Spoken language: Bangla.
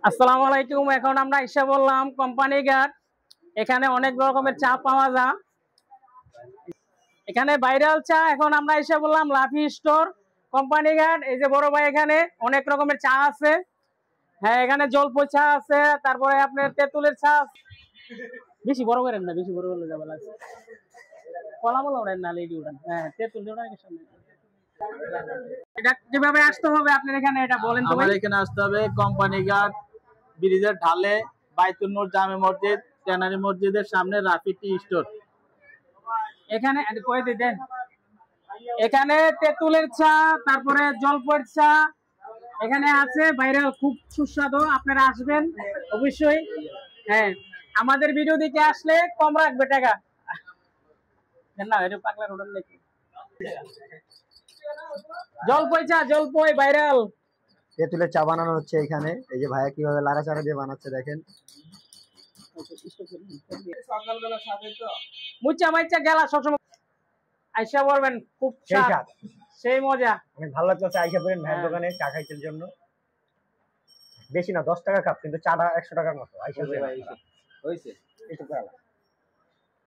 আসসালামু আলাইকুম। এখন আমরা এসে বললাম কোম্পানি ঘাট। এখানে অনেক রকমের চা পাওয়া যায়। এখানে ভাইরাল চা। এখন আমরা এসে বললাম লাফি স্টোর কোম্পানি ঘাট। এই যে বড় ভাই, এখানে অনেক রকমের চা আছে। হ্যাঁ, এখানে জলপাই চা আছে, তারপরে আপনার তেঁতুলের চা। বেশি বড় করেন না, বেশি বড় করলে যাবে লাগছে। কলামলা ওড়েন না, লেডি ওড়েন। হ্যাঁ, তেঁতুল ওড়েন সামনে। এটা কিভাবে আসতে হবে আপনার এখানে, এটা বলেন তো ভাই। আমার এখানে আসতে হবে কোম্পানি ঘাট ব্রিজের ঢালে, বাইতুল নূর জামে মসজিদ, ট্যানারি মসজিদের সামনে রাফি টি স্টোর। এখানে কই দেন। এখানে তেঁতুলের চা, তারপরে জলপাইয়ের চা এখানে আছে ভাইরাল, খুব সুস্বাদু। আপনারা আসবেন অবশ্যই। হ্যাঁ, আমাদের ভিডিও দেখে আসলে কম রাখবে টাকা। না, এটা পাগলা রোডের নাকি জলপাই চা, জলপাই ভাইরাল। তেঁতুলের চা বানানো হচ্ছে এখানে। এই যে ভাইয়া কিভাবে লাড়াচাড়া দিয়ে বানাচ্ছে দেখেন। মুচা মাইচা গেলা সবসময় আইসা বলবেন, খুব স্বাদ, সেই মজা। অনেক ভালো লাগছে আইসা পড়েন ভাইয়ের দোকানে চা খাইতের জন্য। বেশি না, 10 টাকা কাপ, কিন্তু চাটা 100 টাকার মতো। আইসা হয়েছে।